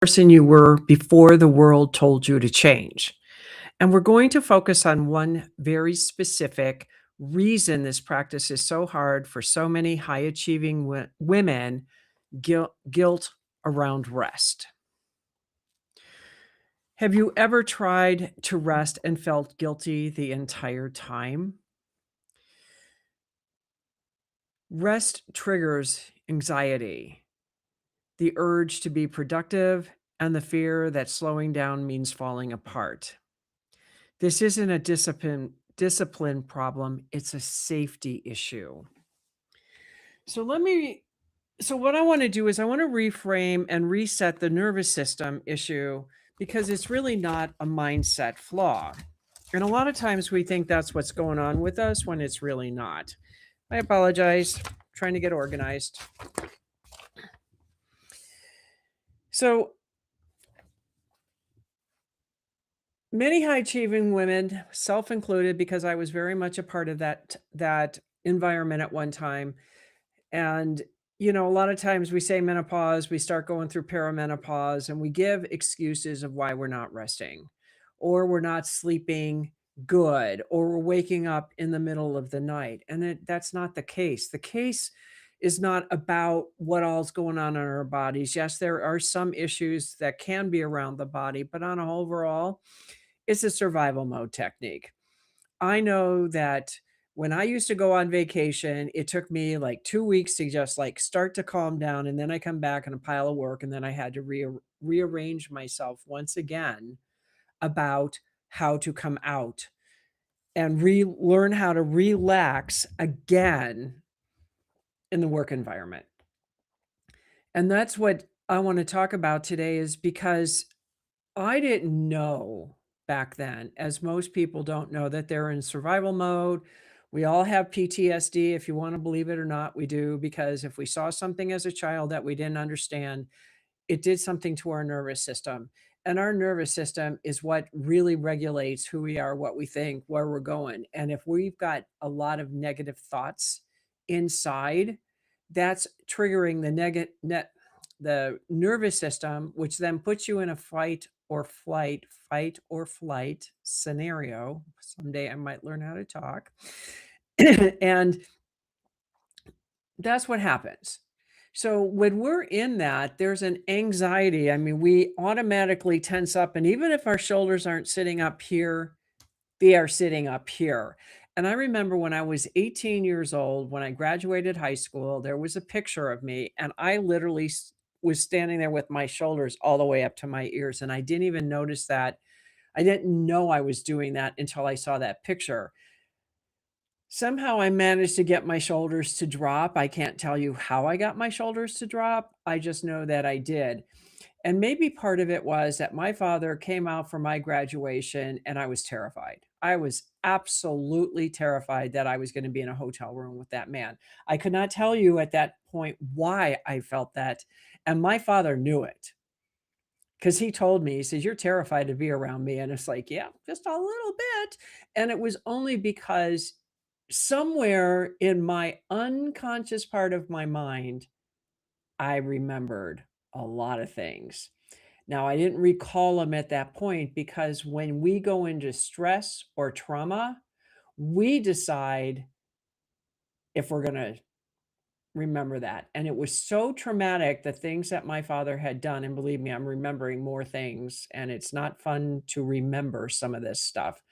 Person you were before the world told you to change. And we're going to focus on one very specific reason this practice is so hard for so many high achieving women, guilt around rest. Have you ever tried to rest and felt guilty the entire time? Rest triggers anxiety, the urge to be productive, and the fear that slowing down means falling apart. This isn't a discipline problem, it's a safety issue. So let me so what I want to do is I want to reframe and reset the nervous system issue because it's really not a mindset flaw. And a lot of times we think that's what's going on with us when it's really not. I apologize, trying to get organized. So many high achieving women, self included, because I was very much a part of that environment at one time. And, a lot of times we say menopause, we start going through perimenopause, and we give excuses of why we're not resting, or we're not sleeping good, or we're waking up in the middle of the night. And that's not the case. The case is not about what all's going on in our bodies. Yes, there are some issues that can be around the body, but on a overall, it's a survival mode technique. I know that when I used to go on vacation, it took me like 2 weeks to just, like, start to calm down, and then I come back in a pile of work, and then I had to rearrange myself once again about how to come out and learn how to relax again in the work environment. And that's what I wanna talk about today is because I didn't know back then, as most people don't know, that they're in survival mode. We all have PTSD, if you want to believe it or not, we do, because if we saw something as a child that we didn't understand, it did something to our nervous system. And our nervous system is what really regulates who we are, what we think, where we're going. And if we've got a lot of negative thoughts inside, that's triggering the nervous system, which then puts you in a fight or flight scenario. Someday I might learn how to talk. And that's what happens. So when we're in that, there's an anxiety. I mean, we automatically tense up, and even if our shoulders aren't sitting up here, they are sitting up here. And I remember when I was 18 years old, when I graduated high school, there was a picture of me, and I literally was standing there with my shoulders all the way up to my ears. And I didn't even notice that. I didn't know I was doing that until I saw that picture. Somehow I managed to get my shoulders to drop. I can't tell you how I got my shoulders to drop. I just know that I did. And maybe part of it was that my father came out for my graduation and I was terrified. I was absolutely terrified that I was going to be in a hotel room with that man. I could not tell you at that point why I felt that. And my father knew it because he told me, he says, "You're terrified to be around me." And it's like, yeah, just a little bit. And it was only because somewhere in my unconscious part of my mind, I remembered a lot of things. Now, I didn't recall them at that point because when we go into stress or trauma, we decide if we're going to remember that. And it was so traumatic, the things that my father had done. And believe me, I'm remembering more things, and it's not fun to remember some of this stuff.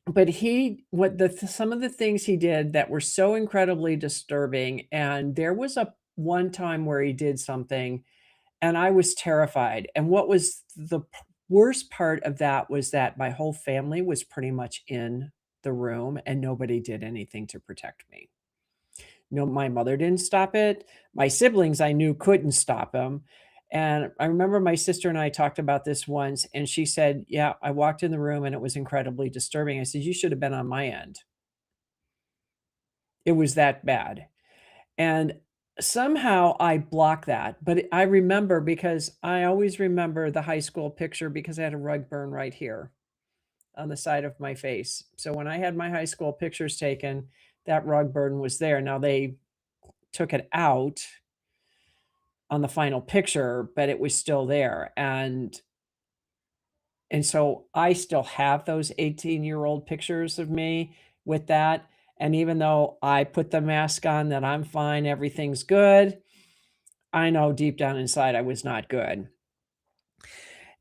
But some of the things he did that were so incredibly disturbing. And there was a one time where he did something and I was terrified, and what was the worst part of that was that my whole family was pretty much in the room, and nobody did anything to protect me. No, my mother didn't stop it. My siblings, I knew, couldn't stop him, and I remember my sister and I talked about this once, and she said, "Yeah, I walked in the room, and it was incredibly disturbing." I said, "You should have been on my end." It was that bad. And somehow I blocked that, but I remember because I always remember the high school picture because I had a rug burn right here on the side of my face. So when I had my high school pictures taken, that rug burn was there. Now they took it out on the final picture, but it was still there, and so I still have those 18-year-old pictures of me with that, and even though I put the mask on that I'm fine, everything's good, I know deep down inside I was not good.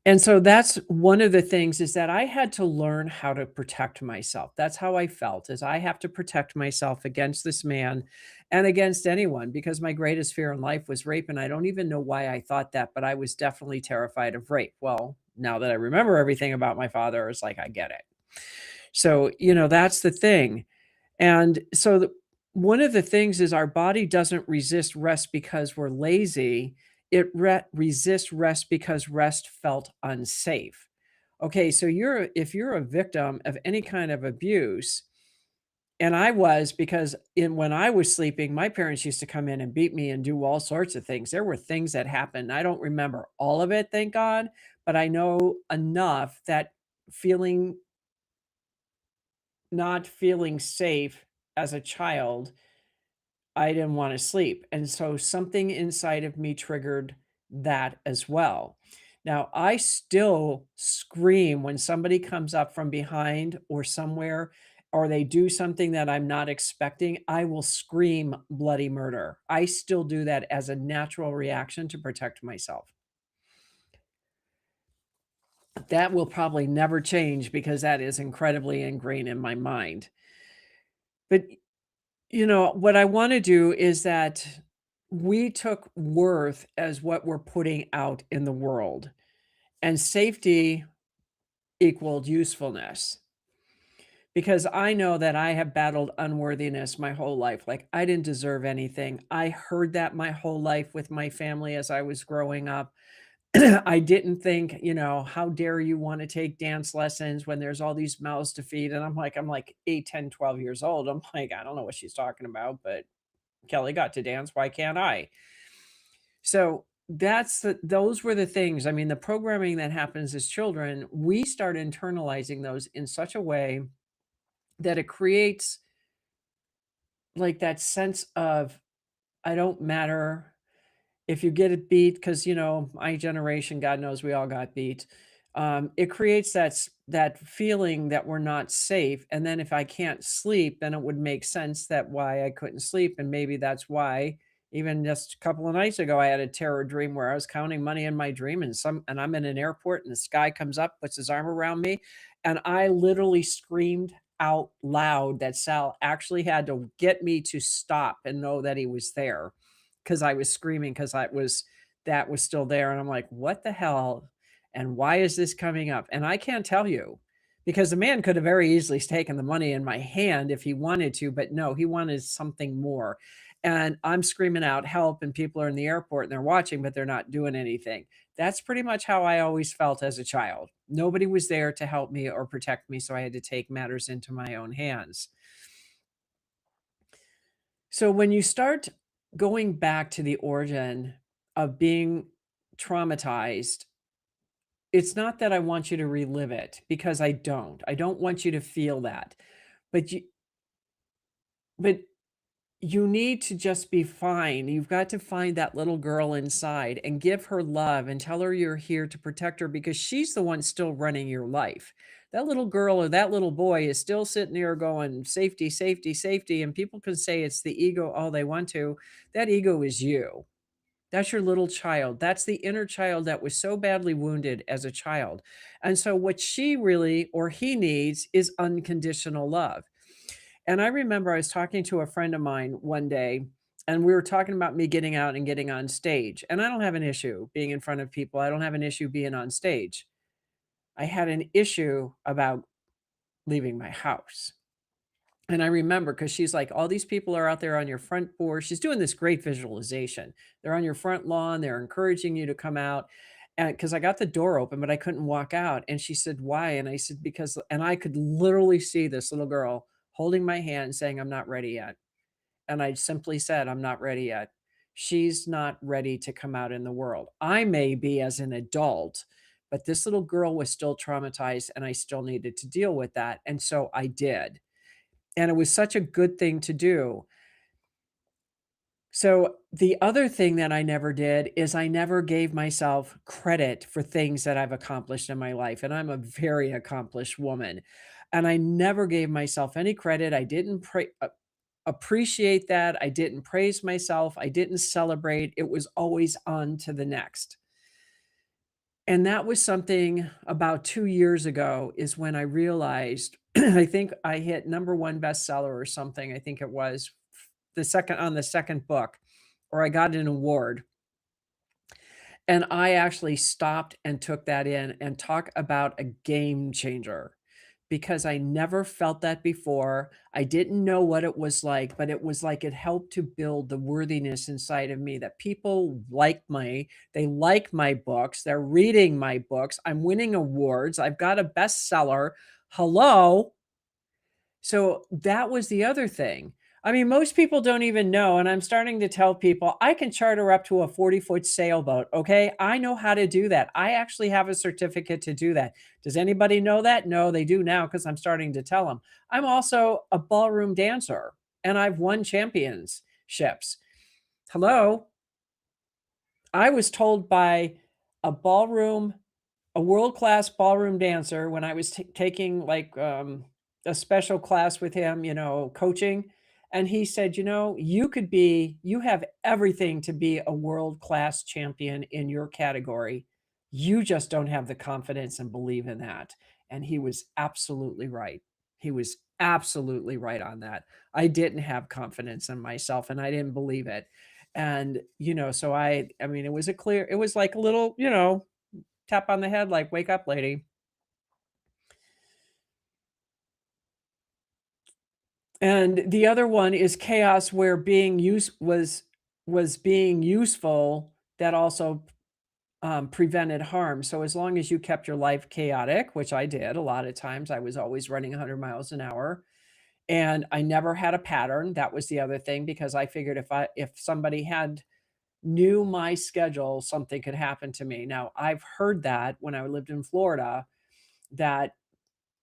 And so that's one of the things is that I had to learn how to protect myself. That's how I felt is I have to protect myself against this man and against anyone because my greatest fear in life was rape. And I don't even know why I thought that, but I was definitely terrified of rape. Well, now that I remember everything about my father, it's like I get it. So, that's the thing. And so one of the things is our body doesn't resist rest because we're lazy. It resists rest because rest felt unsafe. Okay, so if you're a victim of any kind of abuse, and I was because when I was sleeping, my parents used to come in and beat me and do all sorts of things. There were things that happened. I don't remember all of it, thank God, but I know enough that feeling not feeling safe as a child I didn't wanna sleep, and so something inside of me triggered that as well. Now, I still scream when somebody comes up from behind or somewhere, or they do something that I'm not expecting, I will scream bloody murder. I still do that as a natural reaction to protect myself. That will probably never change because that is incredibly ingrained in my mind. But what I wanna do is that we took worth as what we're putting out in the world, and safety equaled usefulness, because I know that I have battled unworthiness my whole life, like, I didn't deserve anything. I heard that my whole life with my family as I was growing up. I didn't think, "How dare you wanna take dance lessons when there's all these mouths to feed?" And I'm like 8, 10, 12 years old. I'm like, "I don't know what she's talking about, but Kelly got to dance, why can't I?" So, those were the things, I mean, the programming that happens as children, we start internalizing those in such a way that it creates, like, that sense of, "I don't matter." If you get it beat, because my generation, God knows we all got beat, it creates that feeling that we're not safe, and then if I can't sleep, then it would make sense that why I couldn't sleep, and maybe that's why even just a couple of nights ago, I had a terror dream where I was counting money in my dream, and I'm in an airport, and this guy comes up, puts his arm around me, and I literally screamed out loud that Sal actually had to get me to stop and know that he was there. 'Cause I was screaming 'cause I was that was still there, and I'm like, "What the hell, and why is this coming up?" And I can't tell you, because the man could have very easily taken the money in my hand if he wanted to, but no, he wanted something more, and I'm screaming out, "Help," and people are in the airport, and they're watching, but they're not doing anything. That's pretty much how I always felt as a child. Nobody was there to help me or protect me, so I had to take matters into my own hands. So when you start going back to the origin of being traumatized, it's not that I want you to relive it because I don't. I don't want you to feel that. But but you need to just be fine. You've got to find that little girl inside and give her love and tell her you're here to protect her because she's the one still running your life. That little girl or that little boy is still sitting there going, safety, safety, safety. And people can say it's the ego all they want to. That ego is you. That's your little child. That's the inner child that was so badly wounded as a child. And so, what she really or he needs is unconditional love. And I remember I was talking to a friend of mine one day, and we were talking about me getting out and getting on stage. And I don't have an issue being in front of people, I don't have an issue being on stage. I had an issue about leaving my house. And I remember because she's like, all these people are out there on your front porch. She's doing this great visualization. They're on your front lawn. They're encouraging you to come out. And because I got the door open, but I couldn't walk out. And she said, why? And I said, because, and I could literally see this little girl holding my hand saying, I'm not ready yet. And I simply said, I'm not ready yet. She's not ready to come out in the world. I may be as an adult, but this little girl was still traumatized and I still needed to deal with that. And so I did. And it was such a good thing to do. So the other thing that I never did is I never gave myself credit for things that I've accomplished in my life, and I'm a very accomplished woman, and I never gave myself any credit. I didn't appreciate that. I didn't praise myself. I didn't celebrate. It was always on to the next. And that was something about 2 years ago is when I realized I think I hit number 1 bestseller or something, I think it was the second book, or I got an award, and I actually stopped and took that in and talk about a game changer because I never felt that before. I didn't know what it was like, but it was like it helped to build the worthiness inside of me that people like they like my books, they're reading my books, I'm winning awards, I've got a bestseller. Hello? So that was the other thing. I mean, most people don't even know, and I'm starting to tell people I can charter up to a 40-foot sailboat. Okay. I know how to do that. I actually have a certificate to do that. Does anybody know that? No, they do now because I'm starting to tell them. I'm also a ballroom dancer and I've won championships. Hello. I was told by a ballroom a world-class ballroom dancer when I was taking, like, a special class with him, coaching, and he said, you have everything to be a world-class champion in your category. You just don't have the confidence and believe in that." And he was absolutely right. He was absolutely right on that. I didn't have confidence in myself, and I didn't believe it. And, so I mean, it was like a little, tap on the head like, "Wake up, lady." And the other one is chaos where being use was being useful that also, prevented harm. So as long as you kept your life chaotic, which I did a lot of times, I was always running 100 miles an hour, and I never had a pattern. That was the other thing because I figured if somebody knew my schedule, something could happen to me. Now, I've heard that when I lived in Florida, that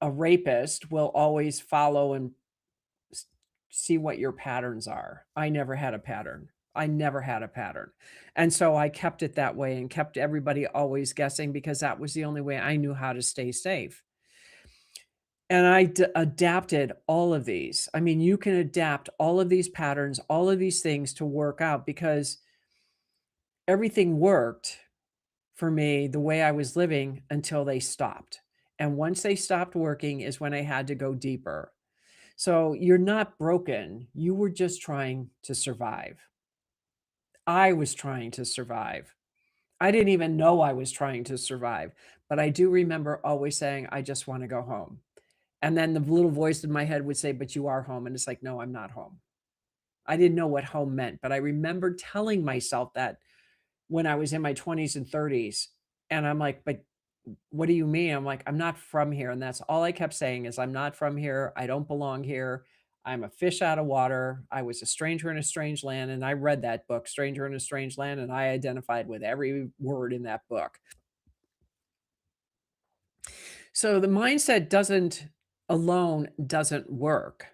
a rapist will always follow and s see what your patterns are. I never had a pattern. I never had a pattern. And so I kept it that way and kept everybody always guessing because that was the only way I knew how to stay safe. And I adapted all of these. I mean, you can adapt all of these patterns, all of these things to work out because everything worked for me the way I was living until they stopped. And once they stopped working is when I had to go deeper. So you're not broken. You were just trying to survive. I was trying to survive. I didn't even know I was trying to survive, but I do remember always saying, I just want to go home. And then the little voice in my head would say, but you are home. And it's like, no, I'm not home. I didn't know what home meant, but I remember telling myself that when I was in my 20s and 30s. And I'm like, but what do you mean? I'm like, I'm not from here. And that's all I kept saying is, I'm not from here. I don't belong here. I'm a fish out of water. I was a stranger in a strange land. And I read that book, Stranger in a Strange Land, and I identified with every word in that book. So the mindset doesn't work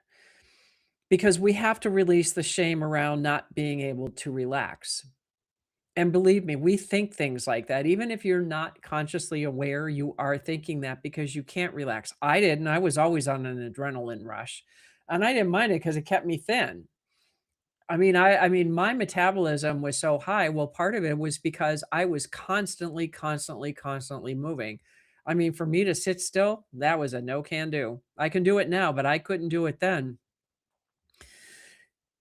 because we have to release the shame around not being able to relax. And believe me, we think things like that. Even if you're not consciously aware, you are thinking that because you can't relax. I didn't. I was always on an adrenaline rush, and I didn't mind it because it kept me thin. I mean, my metabolism was so high. Well, part of it was because I was constantly, constantly, constantly moving. I mean, for me to sit still, that was a no can do. I can do it now, but I couldn't do it then.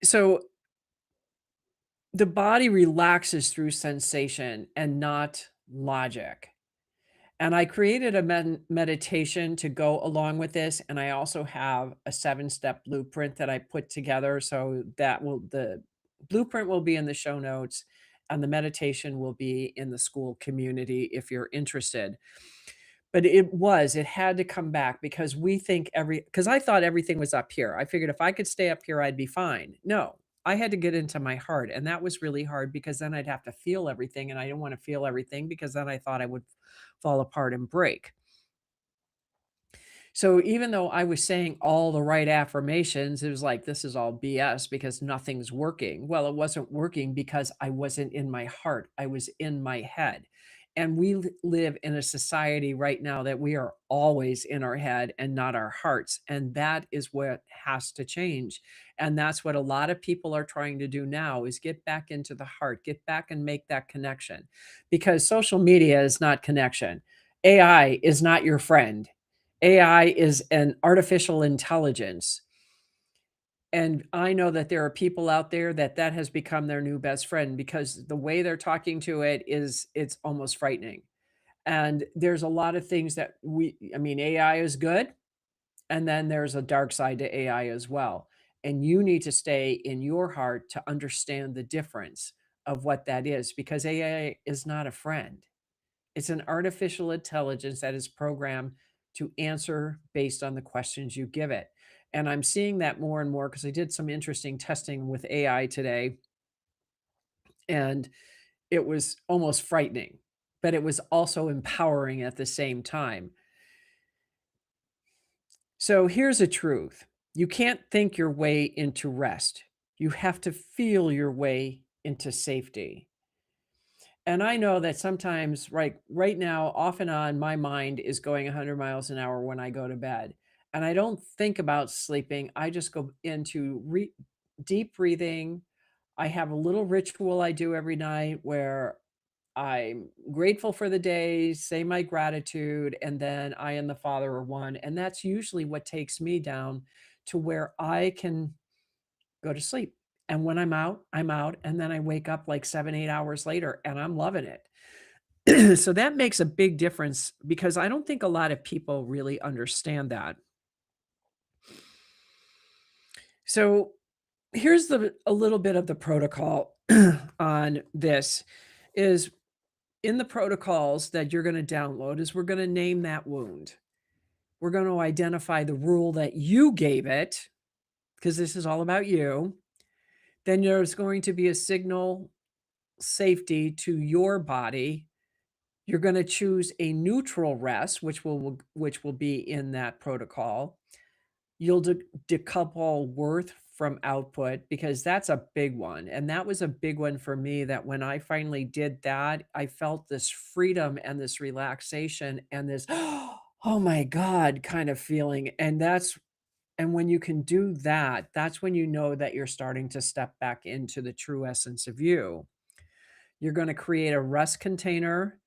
So the body relaxes through sensation and not logic. And I created a meditation to go along with this, and I also have a seven-step blueprint that I put together, so the blueprint will be in the show notes, and the meditation will be in the school community if you're interested. But it had to come back because because I thought everything was up here. I figured if I could stay up here, I'd be fine. No, I had to get into my heart, and that was really hard because then I'd have to feel everything, and I didn't wanna feel everything because then I thought I would fall apart and break. So even though I was saying all the right affirmations, it was like, this is all BS because nothing's working. Well, it wasn't working because I wasn't in my heart. I was in my head. And we live in a society right now that we are always in our head and not our hearts. And that is what has to change. And that's what a lot of people are trying to do now is get back into the heart, get back and make that connection. Because social media is not connection. AI is not your friend. AI is an artificial intelligence, and I know that there are people out there that that has become their new best friend because the way they're talking to it is it's almost frightening, and there's a lot of things that I mean, AI is good, and then there's a dark side to AI as well, and you need to stay in your heart to understand the difference of what that is because AI is not a friend. It's an artificial intelligence that is programmed to answer based on the questions you give it. And I'm seeing that more and more because I did some interesting testing with AI today, and it was almost frightening, but it was also empowering at the same time. So here's a truth: you can't think your way into rest, you have to feel your way into safety. And I know that sometimes, right now, off and on, my mind is going 100 miles an hour when I go to bed. And I don't think about sleeping. I just go into deep breathing. I have a little ritual I do every night where I'm grateful for the day, say my gratitude, and then I and the Father are one. And that's usually what takes me down to where I can go to sleep. And when I'm out, I'm out. And then I wake up like 7, 8 hours later and I'm loving it. So that makes a big difference because I don't think a lot of people really understand that. So here's the a little bit of the protocol on this is in the protocols that you're going to download is we're going to name that wound. We're going to identify the rule that you gave it because this is all about you. Then there's going to be a signal safety to your body. You're going to choose a neutral rest, which will be in that protocol. You'll decouple worth from output because that's a big one. And that was a big one for me that when I finally did that, I felt this freedom and this relaxation and this, oh my God, kind of feeling. And when you can do that, that's when you know that you're starting to step back into the true essence of you. You're going to create a rest container,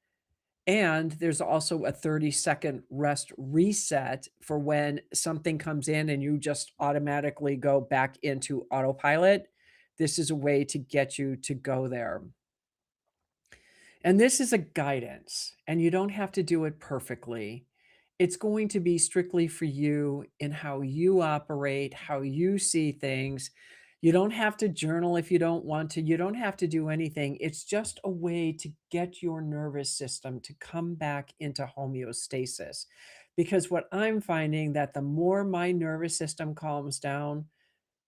and there's also a 30-second rest reset for when something comes in and you just automatically go back into autopilot. This is a way to get you to go there. And this is a guidance, and you don't have to do it perfectly. It's going to be strictly for you in how you operate, how you see things. You don't have to journal if you don't want to. You don't have to do anything. It's just a way to get your nervous system to come back into homeostasis. Because what I'm finding that the more my nervous system calms down,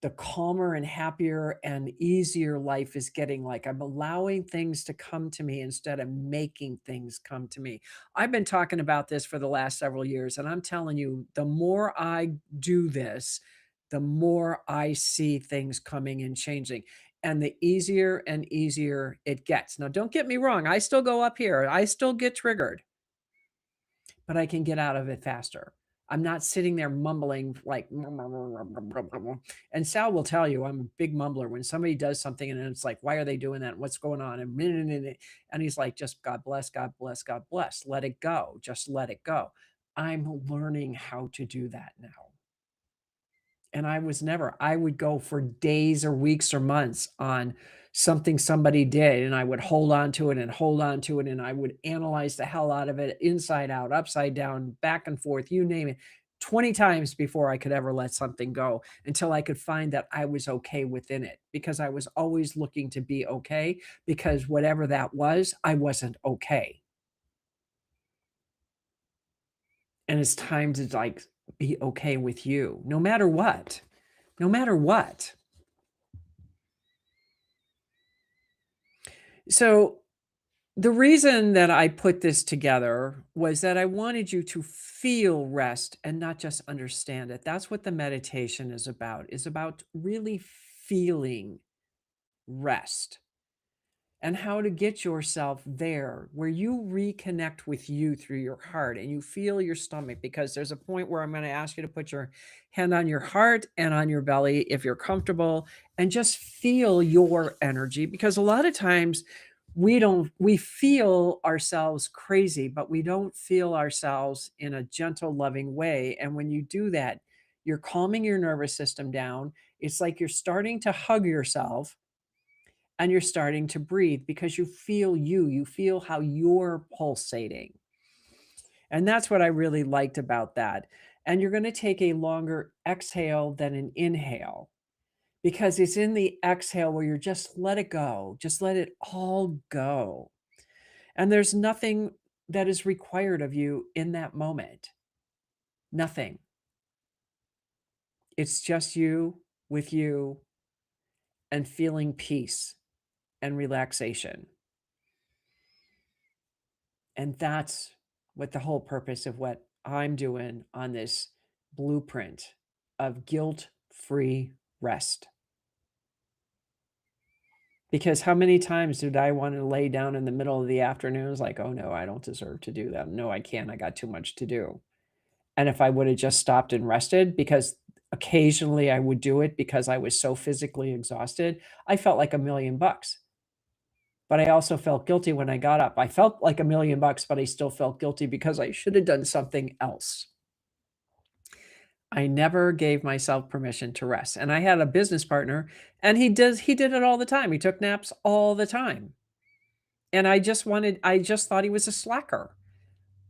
the calmer and happier and easier life is getting. Like I'm allowing things to come to me instead of making things come to me. I've been talking about this for the last several years, and I'm telling you, the more I do this, the more I see things coming and changing. And the easier and easier it gets. Now, don't get me wrong, I still go up here, I still get triggered, but I can get out of it faster. I'm not sitting there mumbling like, and Sal will tell you I'm a big mumbler when somebody does something and it's like, why are they doing that? What's going on? And he's like, just God bless, God bless, God bless. Let it go. Just let it go. I'm learning how to do that now. And I would go for days or weeks or months on something somebody did, and I would hold on to it and hold on to it, and I would analyze the hell out of it inside out, upside down, back and forth, you name it, 20 times before I could ever let something go until I could find that I was okay within it because I was always looking to be okay because whatever that was, I wasn't okay. And it's time to like be okay with you no matter what. No matter what. So The reason that I put this together was that I wanted you to feel rest and not just understand it. That's what the meditation is about really feeling rest and how to get yourself there where you reconnect with you through your heart and you feel your stomach, because there's a point where I'm going to ask you to put your hand on your heart and on your belly if you're comfortable, and just feel your energy, because a lot of times we feel ourselves crazy, but we don't feel ourselves in a gentle loving way. And when you do that, you're calming your nervous system down. It's like you're starting to hug yourself and you're starting to breathe because you feel how you're pulsating. And that's what I really liked about that. And you're going to take a longer exhale than an inhale, because it's in the exhale where you're just let it go, just let it all go. And there's nothing that is required of you in that moment. Nothing. It's just you with you and feeling peace and relaxation. And that's what the whole purpose of what I'm doing on this blueprint of guilt-free rest. Because how many times did I want to lay down in the middle of the afternoon? It's like, oh no, I don't deserve to do that. No, I can't. I got too much to do. And if I would have just stopped and rested, because occasionally I would do it because I was so physically exhausted, I felt like $1,000,000. But I also felt guilty when I got up. I felt like $1,000,000, but I still felt guilty because I should have done something else. I never gave myself permission to rest. And I had a business partner, and he did it all the time. He took naps all the time. And I just thought he was a slacker.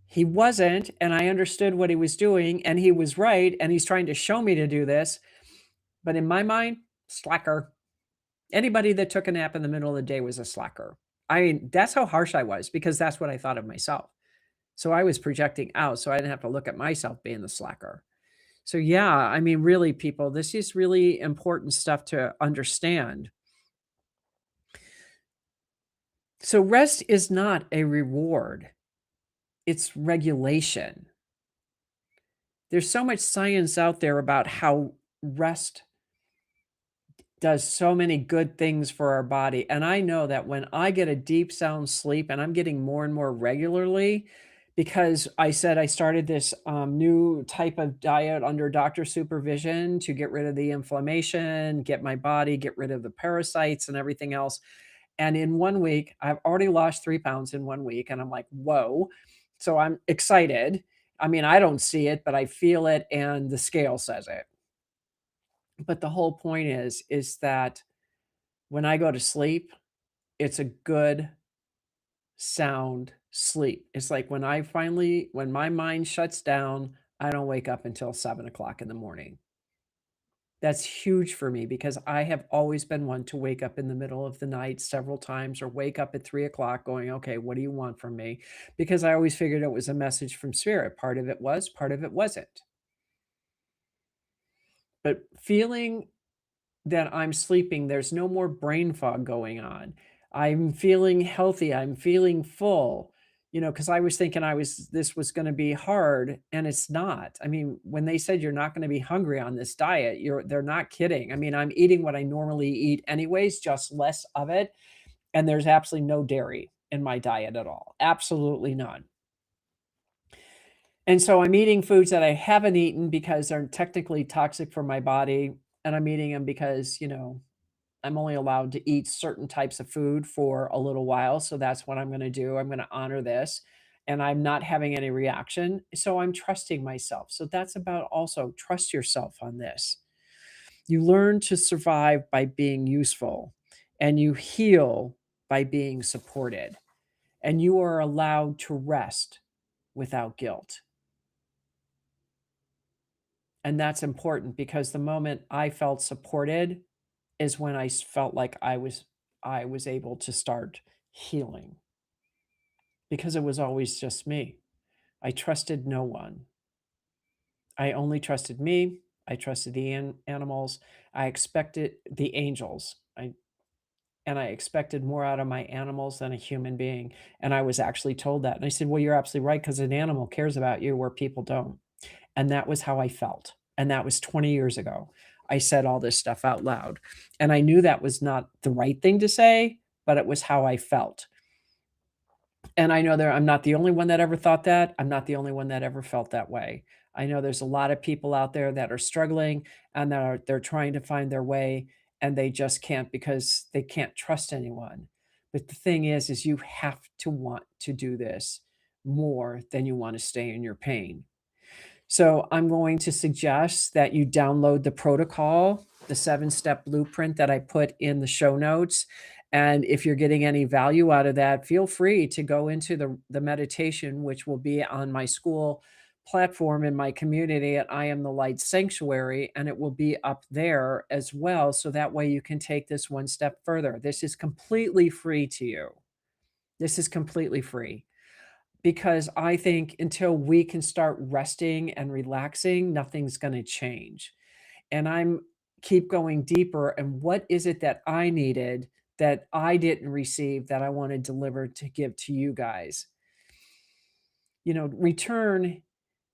He wasn't, and I understood what he was doing, and he was right, and he's trying to show me to do this. But in my mind, slacker. Anybody that took a nap in the middle of the day was a slacker. I mean, that's how harsh I was, because that's what I thought of myself. So I was projecting out, so I didn't have to look at myself being the slacker. So yeah, I mean, really, people, this is really important stuff to understand. So rest is not a reward, it's regulation. There's so much science out there about how rest does so many good things for our body. And I know that when I get a deep sound sleep, and I'm getting more and more regularly, because I said I started this new type of diet under doctor supervision to get rid of the inflammation, get my body, get rid of the parasites and everything else. And in 1 week, I've already lost 3 pounds in 1 week. And I'm like, whoa. So I'm excited. I mean, I don't see it, but I feel it, and the scale says it. But the whole point is that when I go to sleep, it's a good, sound sleep. It's like when my mind shuts down, I don't wake up until 7 o'clock in the morning. That's huge for me, because I have always been one to wake up in the middle of the night several times, or wake up at 3 o'clock going, okay, what do you want from me? Because I always figured it was a message from spirit. Part of it was, part of it wasn't. But feeling that I'm sleeping, there's no more brain fog going on. I'm feeling healthy, I'm feeling full, because I was thinking this was gonna be hard, and it's not. I mean, when they said you're not gonna be hungry on this diet, they're not kidding. I mean, I'm eating what I normally eat anyways, just less of it, and there's absolutely no dairy in my diet at all. Absolutely none. And so I'm eating foods that I haven't eaten because they're technically toxic for my body, and I'm eating them because, I'm only allowed to eat certain types of food for a little while, so that's what I'm gonna do. I'm gonna honor this, and I'm not having any reaction, so I'm trusting myself. So that's about also trust yourself on this. You learn to survive by being useful, and you heal by being supported, and you are allowed to rest without guilt. And that's important, because the moment I felt supported is when felt like I was able to start healing, because it was always just me. I trusted no one. I only trusted me. I trusted the animals. I expected the angels. and I expected more out of my animals than a human being, and I was actually told that, and I said, "Well, you're absolutely right, because an animal cares about you where people don't." And that was how I felt, and that was 20 years ago. I said all this stuff out loud, and I knew that was not the right thing to say, but it was how I felt. And I know there I'm not the only one that ever thought that. I'm not the only one that ever felt that way. I know there's a lot of people out there that are struggling and that they're trying to find their way and they just can't because they can't trust anyone. But the thing is you have to want to do this more than you want to stay in your pain. So I'm going to suggest that you download the protocol, the 7-step blueprint that I put in the show notes. And if you're getting any value out of that, feel free to go into the meditation, which will be on my school platform in my community at I Am the Light Sanctuary, and it will be up there as well. So that way you can take this one step further. This is completely free to you. This is completely free because I think until we can start resting and relaxing, nothing's gonna change. And I'm keep going deeper, and what is it that I needed that I didn't receive that I wanna deliver to give to you guys? Return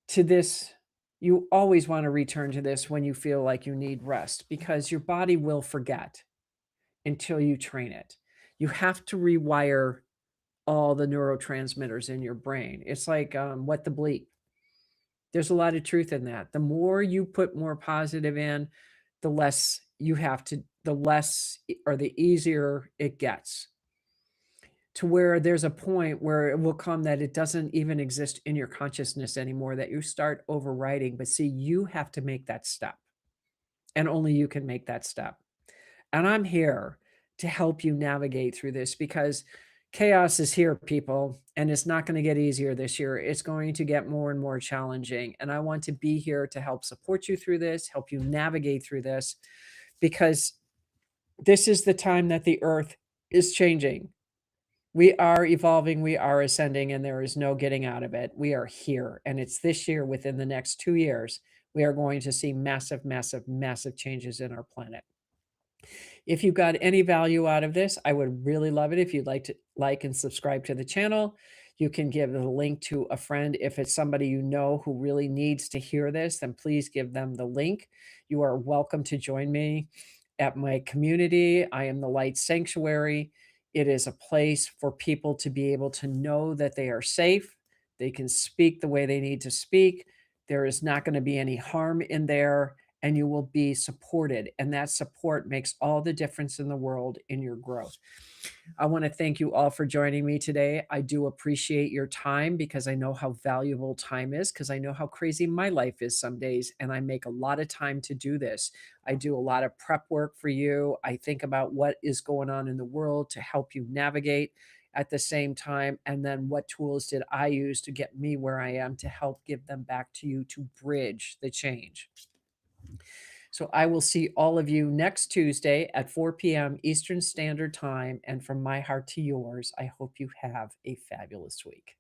to this. You always wanna return to this when you feel like you need rest because your body will forget until you train it. You have to rewire all the neurotransmitters in your brain. It's like, what the bleep. There's a lot of truth in that. The more you put more positive in, the less you have to the less or the easier it gets to where there's a point where it will come that it doesn't even exist in your consciousness anymore, that you start overriding. But see, you have to make that step, and only you can make that step. And I'm here to help you navigate through this because chaos is here, people, and it's not going to get easier this year. It's going to get more and more challenging. And I want to be here to help support you through this, help you navigate through this, because this is the time that the earth is changing. We are evolving, we are ascending, and there is no getting out of it. We are here. And it's this year, within the next 2 years, we are going to see massive, massive, massive changes in our planet. If you got any value out of this, I would really love it if you'd like to like and subscribe to the channel. You can give the link to a friend. If it's somebody you know who really needs to hear this, then please give them the link. You are welcome to join me at my community. I Am the Light Sanctuary. It is a place for people to be able to know that they are safe. They can speak the way they need to speak. There is not going to be any harm in there, and you will be supported. And that support makes all the difference in the world in your growth. I want to thank you all for joining me today. I do appreciate your time because I know how valuable time is, because I know how crazy my life is some days. And I make a lot of time to do this. I do a lot of prep work for you. I think about what is going on in the world to help you navigate at the same time. And then what tools did I use to get me where I am to help give them back to you to bridge the change. So I will see all of you next Tuesday at 4 p.m. Eastern Standard Time. And from my heart to yours, I hope you have a fabulous week.